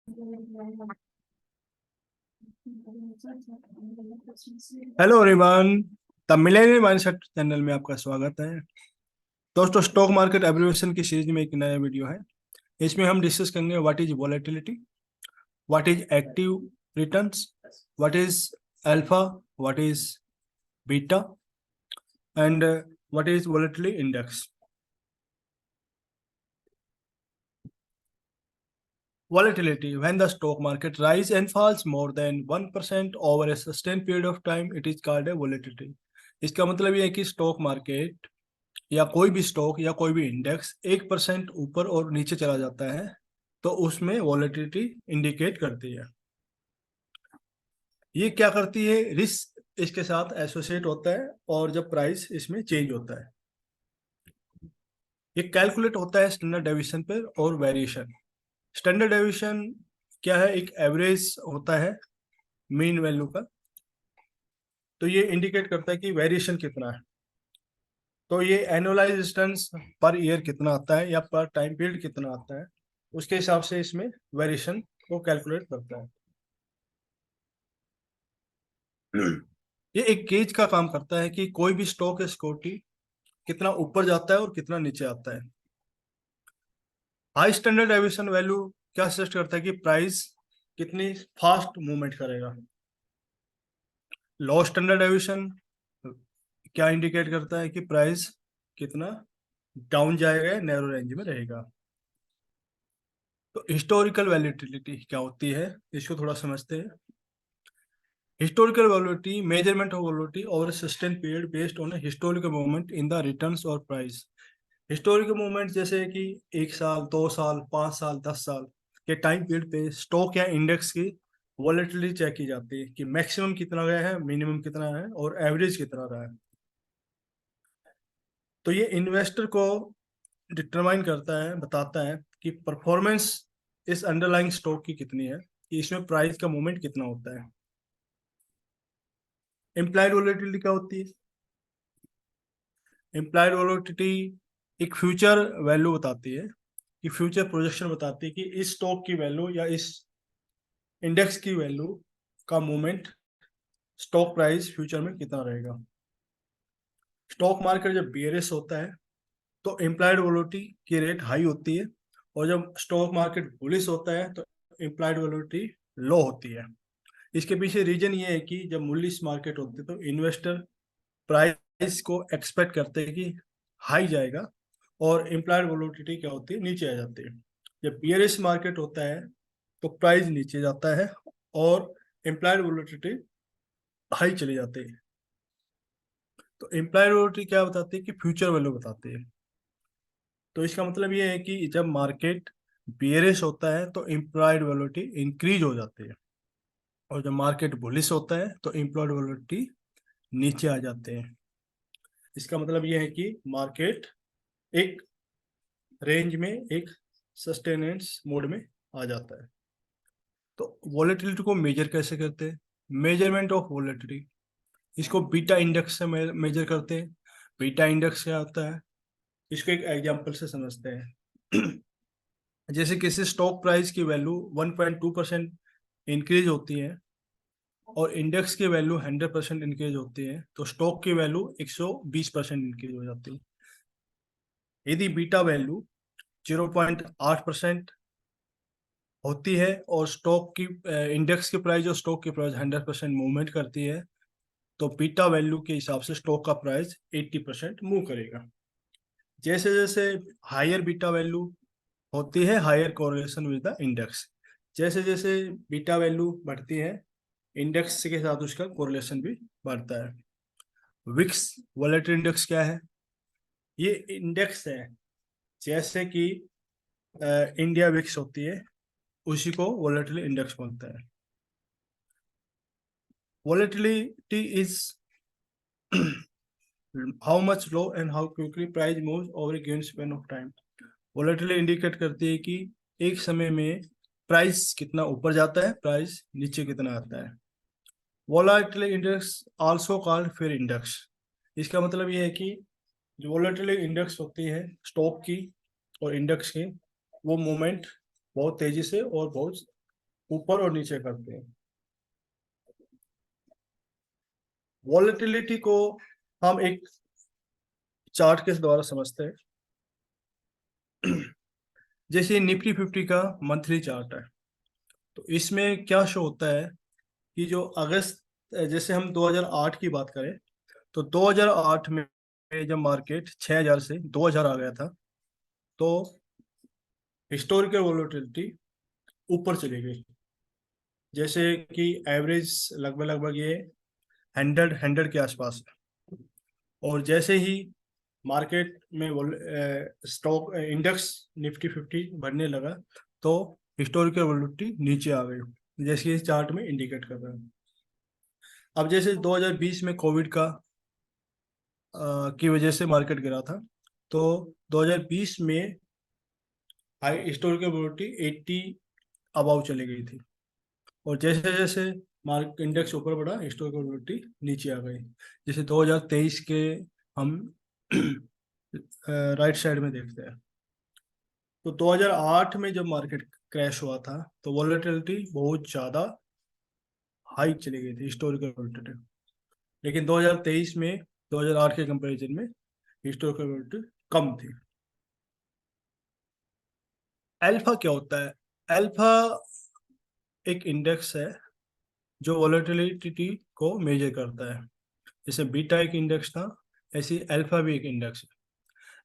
Hello everyone, the millennial mindset channel में आपका स्वागत है। दोस्तों, स्टॉक मार्केट एब्रिविएशन की सीरीज में एक नया वीडियो है। इसमें हम डिस्कस करेंगे what is volatility, what is active returns, what is alpha, what is beta and what is volatility index. Volatility: when the stock market rise and falls more than 1% over a sustained period of time, it is called a volatility. इसका मतलब ये है कि stock market या कोई भी stock या कोई भी इंडेक्स 1% ऊपर और नीचे चला जाता है तो उसमें वॉलेटिलिटी इंडिकेट करती है। ये क्या करती है? रिस्क इसके साथ एसोसिएट होता है और जब प्राइस इसमें चेंज होता है, ये कैलकुलेट होता है स्टैंडर्ड डेविएशन पर और वेरिएशन। स्टैंडर्ड डेविएशन क्या है? एक एवरेज होता है मीन वैल्यू का, तो ये इंडिकेट करता है कि वेरिएशन कितना है। तो ये एनुअलाइज रिटर्न्स पर ईयर कितना आता है या पर टाइम पीरियड कितना आता है, उसके हिसाब से इसमें वेरिएशन को कैलकुलेट करता है। ये एक गेज का काम करता है कि कोई भी स्टॉक या सिक्योरिटी कितना ऊपर जाता है और कितना नीचे आता है। हाई स्टैंडर्ड डेविएशन वैल्यू क्या सजेस्ट करता है कि प्राइस कितनी फास्ट मूवमेंट करेगा। लो स्टैंडर्ड डेविएशन क्या इंडिकेट करता है कि प्राइस कितना डाउन जाएगा, नैरो रेंज में रहेगा। तो हिस्टोरिकल वैलिडिटी क्या होती है, इसको थोड़ा समझते हैं। Historical validity measurement of validity over sustain period based on historical movement in the returns और प्राइस। हिस्टोरिकल मूवमेंट जैसे कि 1 साल, 2 साल, 5 साल, 10 साल के टाइम पीरियड पे स्टॉक या इंडेक्स की वॉलेटिलिटी चेक की जाती है कि मैक्सिमम कितना गया है, मिनिमम कितना है और एवरेज कितना रहा है। तो ये इन्वेस्टर को डिटरमाइन करता है, बताता है कि परफॉर्मेंस इस अंडरलाइंग स्टॉक की कितनी है, कि इसमें प्राइस का मूवमेंट कितना होता है। इम्प्लाइड वॉलेटिलिटी क्या होती है? इम्प्लाइड वॉलेटिलिटी एक फ्यूचर वैल्यू बताती है, कि फ्यूचर प्रोजेक्शन बताती है कि इस स्टॉक की वैल्यू या इस इंडेक्स की वैल्यू का मूवमेंट, स्टॉक प्राइस फ्यूचर में कितना रहेगा। स्टॉक मार्केट जब बियरिश होता है तो इम्प्लाइड वॉलेटिलिटी की रेट हाई होती है, और जब स्टॉक मार्केट बुलिश होता है तो इम्प्लाइड वॉलेटिलिटी लो होती है। इसके पीछे रीजन ये है कि जब बुलिश मार्केट होती है तो इन्वेस्टर प्राइस को एक्सपेक्ट करते हैं कि हाई जाएगा, और इम्प्लाइड वॉलेटिलिटी क्या होती है, नीचे आ जाती है। जब बियरिश मार्केट होता है तो प्राइस नीचे जाता है और इम्प्लाइड वॉलेटिलिटी हाई चली जाती है। तो इम्प्लाइड वॉलेटिलिटी क्या बताती है कि फ्यूचर वैल्यू बताती है। तो इसका मतलब ये है कि जब मार्केट बियरिश होता है तो इम्प्लॉयड वैल्यूटी इंक्रीज हो जाती है, और जब मार्केट बुलिश होता है तो इम्प्लॉयड वैल्यूटी नीचे आ जाते हैं। इसका मतलब ये है कि मार्केट एक रेंज में, एक सस्टेनेंस मोड में आ जाता है। तो वॉलेटिलिटी को मेजर कैसे करते हैं? मेजरमेंट ऑफ वॉलेटिलिटी, इसको बीटा इंडेक्स से मेजर करते हैं। बीटा इंडेक्स क्या होता है, इसको एक एग्जांपल से समझते हैं। जैसे किसी स्टॉक प्राइस की वैल्यू 1.2% इंक्रीज होती है और इंडेक्स की वैल्यू 100% इंक्रीज होती है, तो स्टॉक की वैल्यू 120% इंक्रीज हो जाती है। यदि बीटा वैल्यू 0.8% होती है और स्टॉक की इंडेक्स की प्राइस और स्टॉक की प्राइस 100% मूवमेंट करती है, तो बीटा वैल्यू के हिसाब से स्टॉक का प्राइस 80% मूव करेगा। जैसे जैसे हायर बीटा वैल्यू होती है, higher correlation with the index. जैसे जैसे बीटा वैल्यू बढ़ती है, इंडेक्स के साथ उसका कोरिलेशन भी बढ़ता है। विक्स वॉलेटिलिटी इंडेक्स क्या है? ये इंडेक्स है, जैसे कि इंडिया विक्स होती है, उसी को वॉलेटिलिटी इंडेक्स बोलते हैं। Volatility is how much low and how quickly price moves over A given span of time. Volatility indicate करती है कि एक समय में प्राइस कितना ऊपर जाता है, प्राइस नीचे कितना आता है। Volatility index also called fair index. इसका मतलब ये है कि जो वॉलेटिलिटी इंडेक्स होती है स्टॉक की और इंडेक्स की, वो मूवमेंट बहुत तेजी से और बहुत ऊपर और नीचे करते हैं। वॉलेटिलिटी को हम एक चार्ट के द्वारा समझते हैं। जैसे निफ्टी 50 का मंथली चार्ट है, तो इसमें क्या शो होता है कि जो अगस्त, जैसे हम 2008 की बात करें, तो 2008 में जब मार्केट 6000 से 2000 आ गया था, तो हिस्टोरिकल वोलेटिलिटी ऊपर चली गई। जैसे कि एवरेज लगभग लगभग ये 100 के आसपास है। और जैसे ही मार्केट में स्टॉक इंडेक्स निफ्टी 50 बढ़ने लगा, तो हिस्टोरिकल वोलेटिलिटी नीचे आ गई, जैसे इस चार्ट में इंडिकेट कर रहा है। अब जैसे 2020 में कोविड का की वजह से मार्केट गिरा था, तो 2020 में हाई हिस्टोरिकल वोलेटिलिटी 80 अबाव चली गई थी। और जैसे जैसे मार्केट इंडेक्स ऊपर बढ़ा, हिस्टोरिकल वोलेटिलिटी नीचे आ गई। जैसे 2023 के हम राइट साइड में देखते हैं, तो 2008 में जब मार्केट क्रैश हुआ था, तो वोलेटिलिटी बहुत ज़्यादा हाई चली गई थी, हिस्टोरिकल वोलेटिलिटी। लेकिन 2023 में 2008 के कंपैरिजन में हिस्टोरिकल वोलेटिलिटी कम थी। अल्फा क्या होता है? अल्फा एक इंडेक्स है जो वोलेटिलिटी को मेजर करता है। जैसे बीटा एक इंडेक्स था, ऐसे अल्फा भी एक इंडेक्स है।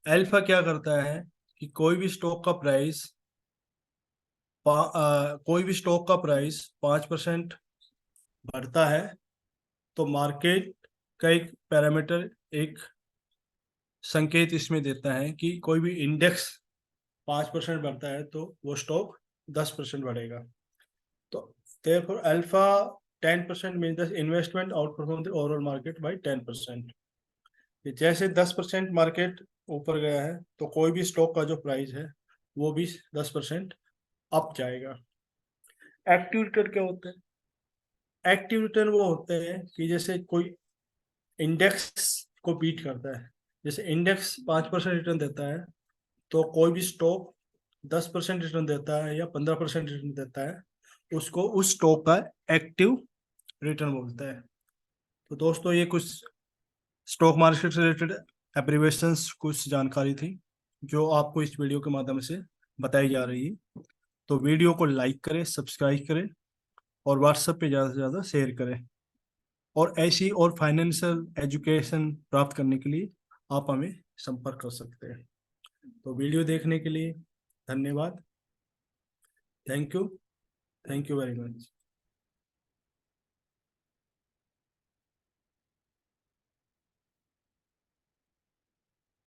अल्फा क्या करता है कि कोई भी स्टॉक का प्राइस 5% बढ़ता है, तो मार्केट का एक पैरामीटर, एक संकेत इसमें देता है कि कोई भी इंडेक्स 5% बढ़ता है तो वो स्टॉक 10% बढ़ेगा। तो therefore alpha 10% mean the investment out perform the overall market by 10%। जैसे 10% मार्केट ऊपर गया है, तो कोई भी स्टॉक का जो प्राइस है वो भी 10% अप जाएगा। एक्टिव रिटर्न क्या होते हैं? एक्टिव रिटर्न वो होते हैं कि जैसे कोई इंडेक्स को बीट करता है। जैसे इंडेक्स 5% रिटर्न देता है, तो कोई भी स्टॉक 10% रिटर्न देता है या 15% रिटर्न देता है, उसको उस स्टॉक का एक्टिव रिटर्न बोलते हैं। तो दोस्तों, ये कुछ स्टॉक मार्केट से रिलेटेड एब्रिवेशंस, कुछ जानकारी थी जो आपको इस वीडियो के माध्यम से बताई जा रही है। तो वीडियो को लाइक करें, सब्सक्राइब करें और व्हाट्सएप पे ज़्यादा से ज़्यादा शेयर करें। और ऐसी और फाइनेंशियल एजुकेशन प्राप्त करने के लिए आप हमें संपर्क कर सकते हैं। तो वीडियो देखने के लिए धन्यवाद। Thank you. Thank you very much.